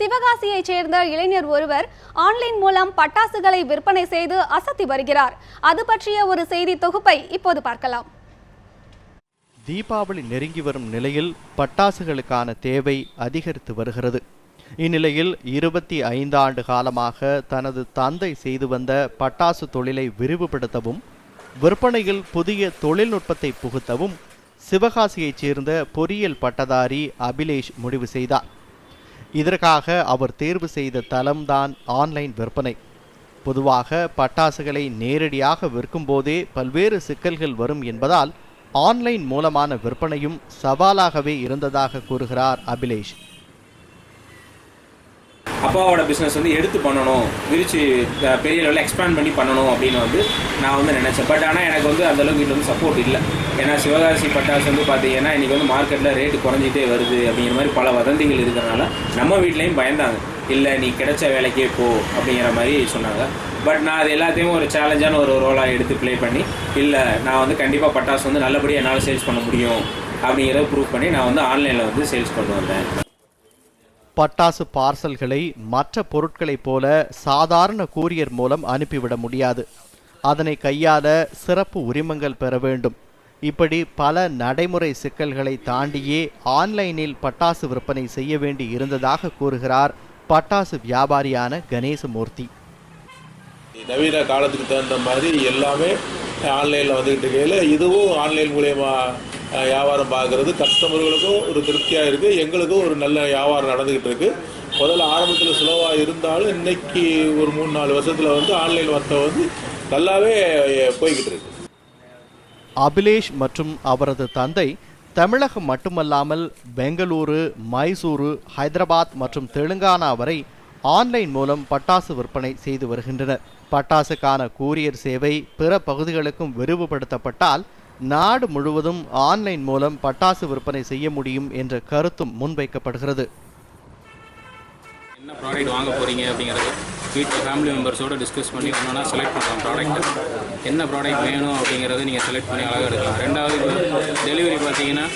சிவகாசியைச் சேர்ந்த இளைஞர் ஒருவர் ஆன்லைன் மூலம் பட்டாசுகளை விற்பனை செய்து அசத்தி வருகிறார். அது பற்றிய ஒரு செய்தி தொகுப்பை இப்போது பார்க்கலாம். தீபாவளி நெருங்கி வரும் நிலையில் பட்டாசுகளுக்கான தேவை அதிகரித்து வருகிறது. இந்நிலையில் 25 ஆண்டு காலமாக தனது தந்தை செய்து வந்த பட்டாசு தொழிலை விரிவுபடுத்தவும் விற்பனையில் புதிய தொழில்நுட்பத்தை புகுத்தவும் சிவகாசியைச் சேர்ந்த பொறியியல் பட்டதாரி அபிலேஷ் முடிவு செய்தார். இதற்காக அவர் தேர்வு செய்த தளம்தான் ஆன்லைன் விற்பனை. பொதுவாக பட்டாசுகளை நேரடியாக விற்கும் போதே பல்வேறு சிக்கல்கள் வரும் என்பதால் ஆன்லைன் மூலமான விற்பனையும் சவாலாகவே இருந்ததாக கூறுகிறார் அபிலேஷ். அப்பாவோட பிஸ்னஸ் எடுத்து பண்ணணும், விரிச்சு பெரிய லெவலில் எக்ஸ்பேண்ட் பண்ணி பண்ணணும் அப்படின்னு நான் நினச்சேன். பட் ஆனால் எனக்கு அந்தளவுக்கு வீட்டில் சப்போர்ட் இல்லை. ஏன்னா சிவகாசி பட்டாசு பார்த்தீங்கன்னா இன்றைக்கி மார்க்கெட்டில் ரேட்டு குறைஞ்சிட்டே வருது அப்படிங்கிற மாதிரி பல வதந்திகள் இருக்கிறனால நம்ம வீட்லேயும் பயந்தாங்க. இல்லை நீ கிடைச்ச வேலைக்கே போ அப்படிங்கிற மாதிரி சொன்னாங்க. பட் நான் அது எல்லாத்தையும் ஒரு சேலஞ்சான ஒரு ரோலாக எடுத்து ப்ளே பண்ணி, இல்லை நான் கண்டிப்பாக பட்டாசு நல்லபடியாக என்னால் சேல்ஸ் பண்ண முடியும் அப்படிங்கிறத ப்ரூவ் பண்ணி நான் ஆன்லைனில் சேல்ஸ் கொண்டு வந்தேன். பட்டாசு பார்சல்களை மற்ற பொருட்களைப் போல சாதாரண கூரியர் மூலம் அனுப்பிவிட முடியாது. அதனை கையாள சிறப்பு உரிமங்கள் பெற வேண்டும். இப்படி பல நடைமுறை சிக்கல்களை தாண்டியே ஆன்லைனில் பட்டாசு விற்பனை செய்ய வேண்டி இருந்ததாக கூறுகிறார் பட்டாசு வியாபாரியான கணேசமூர்த்தி. நவீன காலத்துக்கு தகுந்த மாதிரி எல்லாமே ஆன்லைனில் வந்துக்கிட்டு இருக்கையில் இதுவும் ஆன்லைன் மூலயமா வியாபாரம் பார்க்குறது கஸ்டமர்களுக்கும் ஒரு திருப்தியாக இருக்குது, எங்களுக்கும் ஒரு நல்ல வியாபாரம் நடந்துக்கிட்டு இருக்குது. முதல்ல ஆரம்பத்தில் சுலவாக இருந்தாலும் இன்னைக்கு ஒரு 3-4 வருஷத்தில் ஆன்லைன் வர்த்தகம் நல்லாவே போய்கிட்டு இருக்கு. அபிலேஷ் மற்றும் அவரது தந்தை தமிழகம் மட்டுமல்லாமல் பெங்களூரு, மைசூரு, ஹைதராபாத் மற்றும் தெலுங்கானா வரை ஆன்லைன் மூலம் பட்டாசு விற்பனை செய்து வருகின்றனர். பட்டாசுக்கான கூரியர் சேவை பிற பகுதிகளுக்கும் விரிவுபடுத்தப்பட்டால் நாடு முழுவதும் ஆன்லைன் மூலம் பட்டாசு விற்பனை செய்ய முடியும் என்ற கருத்தும் முன்வைக்கப்படுகிறது. என்ன ப்ராடக்ட் வாங்க போகிறீங்க அப்படிங்கிறது வீட்டில் ஃபேமிலி மெம்பர்ஸோடு டிஸ்கஸ் பண்ணி ஒன்றா செலக்ட் பண்ணுறோம். ப்ராடக்ட் என்ன ப்ராடக்ட் வேணும் அப்படிங்கிறத நீங்கள் செலக்ட் பண்ணி அழகாக எடுக்கலாம். ரெண்டாவது டெலிவரி பார்த்தீங்கன்னா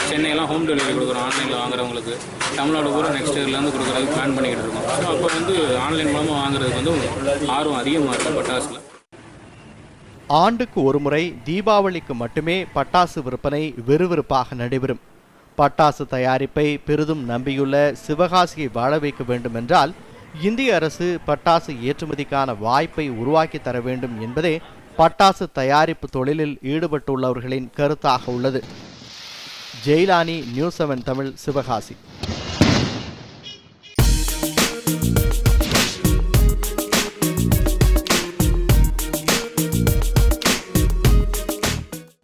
சென்னையெல்லாம் ஹோம் டெலிவரி கொடுக்குறோம் ஆன்லைனில் வாங்குறவங்களுக்கு. தமிழ்நாடு பூரா நெக்ஸ்ட் இயர்லேருந்து கொடுக்குறதுக்கு பிளான் பண்ணிக்கிட்டு இருக்கோம். ஸோ அப்போ ஆன்லைன் மூலமாக வாங்குறதுக்கு ஆர்வம் அதிகமாக இருக்கும் பட்டாசில். ஆண்டுக்கு ஒரு முறை தீபாவளிக்கு மட்டுமே பட்டாசு விற்பனை விறுவிறுப்பாக நடைபெறும். பட்டாசு தயாரிப்பை பெரிதும் நம்பியுள்ள சிவகாசியை வாழ வைக்க வேண்டும் என்றால் இந்திய அரசு பட்டாசு ஏற்றுமதிக்கான வாய்ப்பை உருவாக்கி தர வேண்டும் என்பதே பட்டாசு தயாரிப்பு தொழிலில் ஈடுபட்டுள்ளவர்களின் கருத்தாக உள்ளது. ஜெயிலானி, நியூஸ் 7 தமிழ், சிவகாசி.